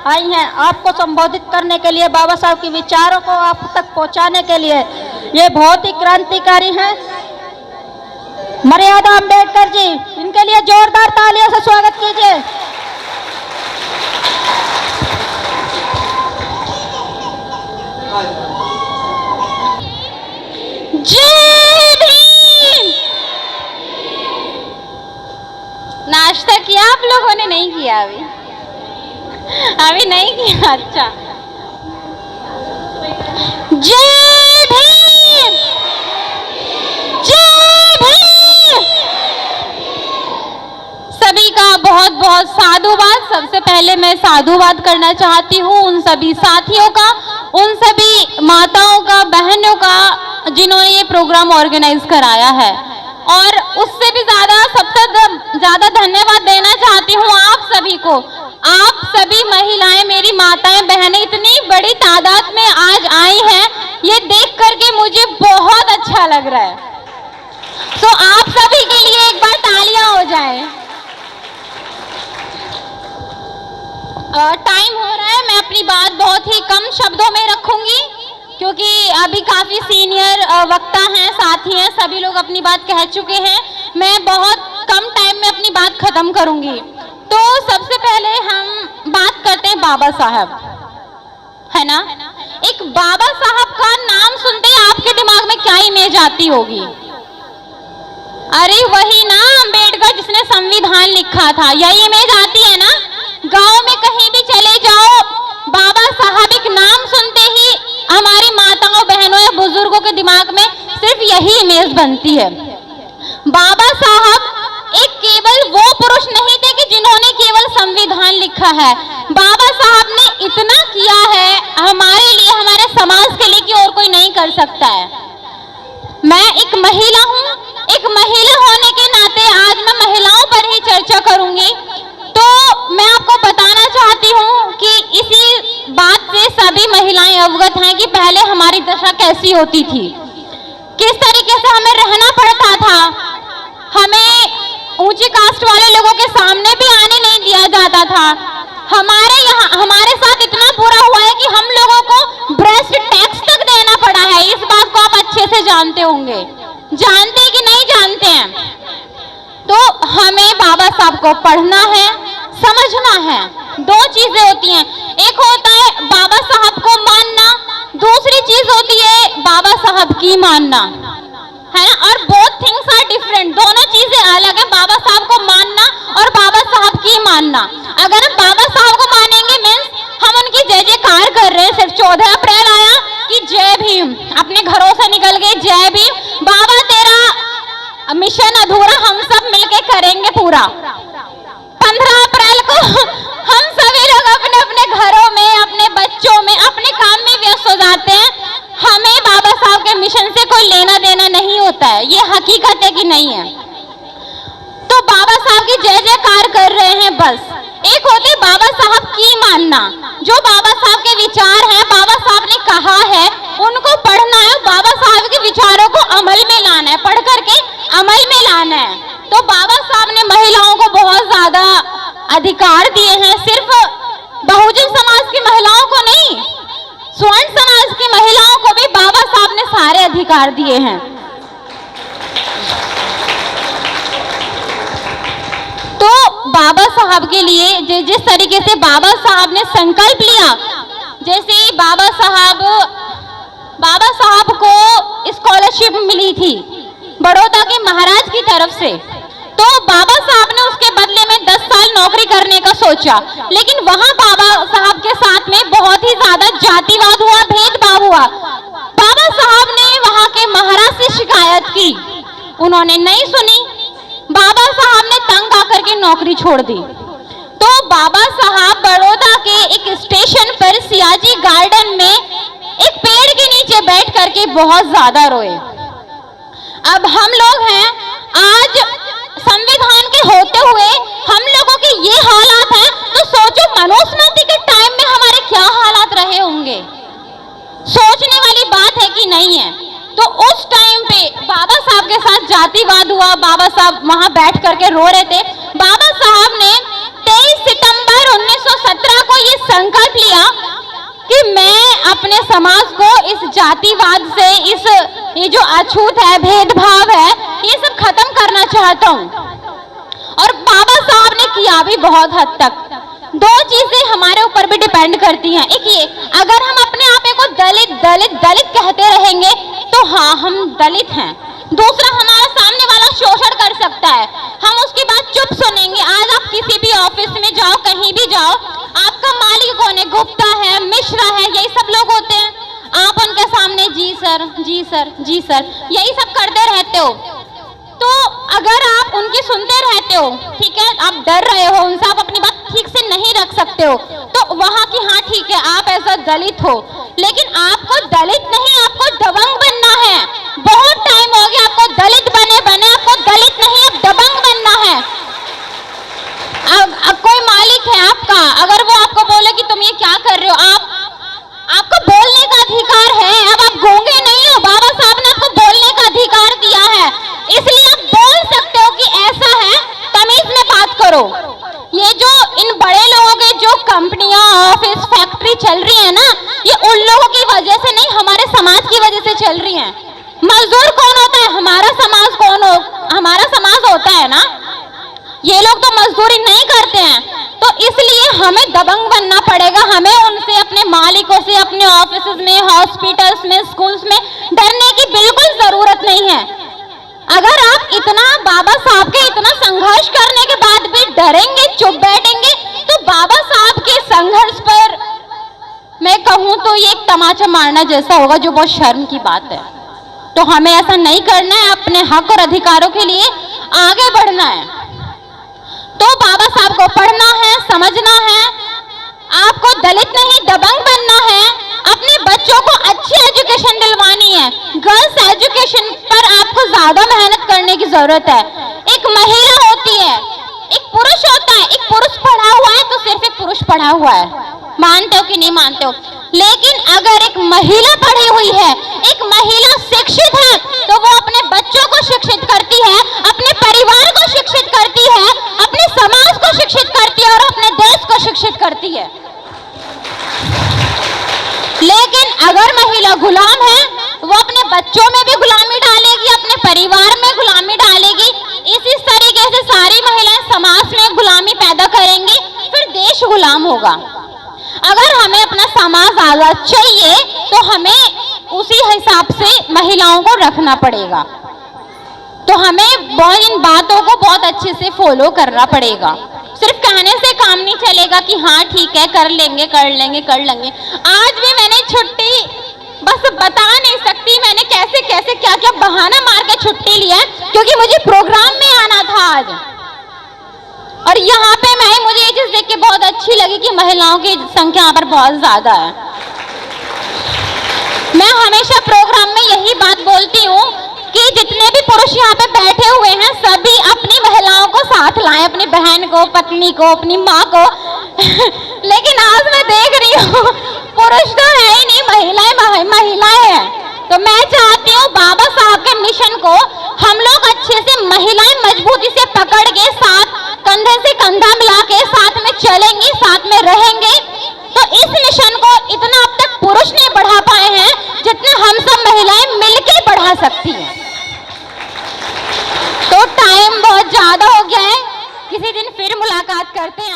आई हैं आपको संबोधित करने के लिए, बाबा साहब के विचारों को आप तक पहुंचाने के लिए। ये बहुत ही क्रांतिकारी हैं मर्यादा अम्बेडकर जी, इनके लिए जोरदार तालियों से स्वागत कीजिए। जय भीम। नाश्ता किया आप लोगों ने? नहीं किया अभी नहीं किया। अच्छा, जय भीम, जय भीम। सभी का बहुत बहुत साधुवाद। सबसे पहले मैं साधुवाद करना चाहती हूँ उन सभी साथियों का, उन सभी माताओं का, बहनों का जिन्होंने ये प्रोग्राम ऑर्गेनाइज कराया है। और उससे भी सबसे ज्यादा धन्यवाद देना चाहती हूँ आप सभी को। आप सभी महिलाएं, मेरी माताएं, बहनें इतनी बड़ी तादाद में आज आई हैं, ये देख करके मुझे बहुत अच्छा लग रहा है। तो आप सभी के लिए एक बार तालियां हो जाए। टाइम हो रहा है, मैं अपनी बात बहुत ही कम शब्दों में रखूंगी क्योंकि अभी काफी सीनियर वक्ता हैं, साथी हैं, सभी लोग अपनी बात कह चुके हैं। मैं बहुत कम टाइम में अपनी बात खत्म करूंगी। तो सबसे पहले हम बात करते हैं बाबा साहब, है ना। एक बाबा साहब का नाम सुनते ही आपके दिमाग में क्या इमेज आती होगी? अरे वही ना, अम्बेडकर जिसने संविधान लिखा था, यही इमेज आती है ना। गांव में कहीं भी चले जाओ, बाबा साहब एक नाम सुनते ही हमारी माताओं, बहनों या बुजुर्गों के दिमाग में सिर्फ यही इमेज बनती है। बाबा साहब एक केवल वो पुरुष नहीं थे कि जिन्होंने केवल संविधान लिखा है। बाबा साहब ने इतना किया है हमारे लिए, हमारे समाज के लिए कि और कोई नहीं कर सकता है। मैं एक महिला हूँ, एक महिला होने के नाते आज मैं महिलाओं पर ही चर्चा करूंगी। तो मैं आपको बताना चाहती हूँ कि इसी बात से सभी महिलाएं अवगत हैं कि पहले हमारी दशा कैसी होती थी, किस तरीके से हमें रहना पड़ता था। हमें ऊंची कास्ट वाले लोगों के सामने भी आने नहीं दिया जाता था। हमारे साथ इतना बुरा हुआ है कि हम लोगों को ब्रेस्ट टैक्स तक देना पड़ा है। इस बात को आप अच्छे से जानते होंगे, जानते कि नहीं जानते हैं? तो हमें बाबा साहब को पढ़ना है, समझना है। दो चीजें होती हैं, एक होता है बाबा साहब को मानना, दूसरी चीज होती है बाबा साहब की मानना, है ना। और बोथ थिंग्स आर डिफरेंट, दोनों चीजें अलग है। बाबा साहब को मानना और बाबा साहब की मानना। अगर हम बाबा साहब को मानेंगे मीन्स हम उनकी जय जयकार कर रहे हैं। सिर्फ 14 अप्रैल आया कि जय भीम, अपने घरों से निकल गए जय भीम, बाबा तेरा मिशन अधूरा, हम सब मिलके करेंगे पूरा। 15 अप्रैल को हम सभी लोग अपने अपने घरों में, अपने बच्चों में, अपने काम में व्यस्त हो जाते हैं। हमें बाबा साहब के मिशन से कोई लेना देना नहीं होता है, ये हकीकत है कि नहीं है। तो बाबा साहब की जय जयकार कर रहे हैं बस। एक होती बाबा साहब की मानना, जो बाबा साहब के विचार हैं, बाबा साहब ने कहा है उनको पढ़ना है, बाबा साहब के विचारों को अमल में लाना है, पढ़ करके अमल में लाना है। तो बाबा साहब ने महिलाओं को बहुत ज्यादा अधिकार दिए हैं, सिर्फ बहुजन समाज की महिलाओं को नहीं, स्वर्ण समाज की महिलाओं को भी बाबा साहब ने सारे अधिकार दिए हैं। तो बाबा साहब के लिए जिस तरीके से बाबा साहब ने संकल्प लिया, जैसे बाबा साहब को स्कॉलरशिप मिली थी बड़ौदा के महाराज की तरफ से, तो बाबा साहब ने उसके बदले में 10 साल नौकरी करने का सोचा। लेकिन वहां बाबा साहब के साथ में बहुत ही ज्यादा जातिवाद हुआ, भेदभाव हुआ। बाबा साहब ने वहां के महाराज से शिकायत की, उन्होंने नहीं सुनी। बाबा साहब ने तंग आकर के नौकरी छोड़ दी। तो बाबा साहब बड़ौदा के एक स्टेशन पर सियाजी गार्डन में एक पेड़ के नीचे बैठ करके बहुत ज्यादा रोए। अब हम लोग हैं, आज संविधान के होते हुए हम लोगों के ये हालात हैं, तो सोचो मनुस्मृति के टाइम में हमारे क्या हालात रहे होंगे। सोचने वाली बात है कि नहीं है। तो उस टाइम पे बाबा साहब के साथ जातिवाद हुआ, बाबा साहब वहां बैठ करके रो रहे थे। बाबा साहब ने 23 सितंबर 1917 को ये संकल्प लिया कि मैं अपने समाज को इस जातिवाद से, ये जो अछूत है, भेदभाव है, ये सब खत्म करना चाहता हूँ। और बाबा साहब ने किया भी बहुत हद तक। दो चीजें हमारे ऊपर भी डिपेंड करती हैं। एक ये, अगर हम अपने आप को दलित दलित दलित कहते रहेंगे तो हाँ हम दलित हैं। दूसरा, हमारा सामने वाला शोषण कर सकता है, हम उसकी बात चुप सुनेंगे। आज आप किसी भी ऑफिस में जाओ, कहीं भी जाओ, आपका मालिक कौन है? गुप्ता है, मिश्रा है, यही सब लोग होते हैं। आप उनके सामने जी सर, जी सर, जी सर, यही सब करते रहते हो। तो अगर आप उनकी सुनते रहते हो, ठीक है, आप डर रहे हो उनसे, आप अपनी बात ठीक से नहीं रख सकते हो, तो वहां की हाँ ठीक है, आप ऐसा दलित हो, लेकिन आपको दलित नहीं, आपको दबंग बनना है। बहुत टाइम हो गया आपको दलित बने बने, आपको दलित नहीं, अब दबंग बनना है। अब कोई मालिक है आपका, अगर वो आपको बोले कि तुम ये क्या कर रहे हो, आपको बोलने का अधिकार है। अब आप गूंगे नहीं हो, बाबा साहब ने आपको बोलने का अधिकार दिया है, इसलिए आप बोल सकते हो कि ऐसा है, तमीज में बात करो। ये जो इन बड़े लोगों के जो कंपनियां, ऑफिस, फैक्ट्री चल रही है ना, ये उन लोगों की वजह से नहीं, हमारे समाज की वजह से चल रही है। मजदूर कौन होता है? हमारा समाज होता है ना। ये लोग तो मजदूरी नहीं करते हैं, तो इसलिए हमें दबंग बनना पड़ेगा। हमें उनसे, अपने मालिकों से, अपने ऑफिस में, हॉस्पिटल्स में, स्कूल्स में डरने की बिल्कुल जरूरत नहीं है। अगर आप इतना बाबा साहब के इतना संघर्ष करने के बाद भी डरेंगे, चुप बैठेंगे, तो बाबा साहब के संघर्ष पर मैं कहूं तो ये एक तमाचा मारना जैसा होगा, जो बहुत शर्म की बात है। तो हमें ऐसा नहीं करना है, अपने हक और अधिकारों के लिए आगे बढ़ना है। तो बाबा साहब को पढ़ना है, समझना है, आपको दलित नहीं दबंग बनना है, अपने बच्चों को अच्छी एजुकेशन दिलवानी है। गर्ल्स एजुकेशन पर आपको ज्यादा मेहनत करने की जरूरत है। एक महिला होती है, एक पुरुष होता है, एक पुरुष पढ़ा हुआ है तो सिर्फ एक पुरुष पढ़ा हुआ है, मानते हो कि नहीं मानते हो? लेकिन अगर एक महिला पढ़ी हुई है, एक महिला शिक्षित है, तो वो अपने बच्चों को शिक्षित करती है, अपने परिवार को शिक्षित करती है, अपने समाज को शिक्षित करती है और अपने देश को शिक्षित करती है। लेकिन अगर महिला गुलाम है, वो अपने बच्चों में भी गुलामी डालेगी, अपने परिवार में गुलामी डालेगी। इसी तरीके से सारी महिलाएं समाज में गुलामी पैदा करेंगी, फिर देश गुलाम होगा। अगर हमें अपना समाज आजाद चाहिए तो हमें उसी हिसाब से महिलाओं को रखना पड़ेगा। तो हमें इन बातों को बहुत अच्छे से फॉलो करना पड़ेगा। सिर्फ कहने से काम नहीं चलेगा कि हाँ ठीक है, कर लेंगे कर लेंगे कर लेंगे। आज भी मैंने छुट्टी बस बता नहीं सकती मैंने कैसे कैसे क्या क्या बहाना मार के छुट्टी लिया, क्योंकि मुझे प्रोग्राम में आना था आज। और यहाँ पे मुझे ये चीज देख के बहुत अच्छी लगी कि महिलाओं की संख्या यहाँ पर बहुत ज्यादा है। मैं हमेशा प्रोग्राम में यही बात बोलती हूँ कि जितने भी पुरुष यहाँ पे बैठे हुए हैं, सभी अपनी महिलाओं को साथ लाएं, अपनी बहन को, पत्नी को, अपनी माँ को। लेकिन आज मैं देख रही हूँ पुरुष तो है ही नहीं, महिलाएं हैं। तो मैं चाहती हूँ बाबा साहब के मिशन को हम लोग अच्छे से, महिलाएं मजबूती से पकड़ के, साथ कंधे से कंधा मिला के साथ में चलेंगी, साथ में रहेंगे, तो इस मिशन को इतना अब तक पुरुष नहीं बढ़ा पाए हैं जितना हम सब महिलाएं मिलके बढ़ा सकती हैं। तो टाइम बहुत ज्यादा हो गया है, किसी दिन फिर मुलाकात करते हैं।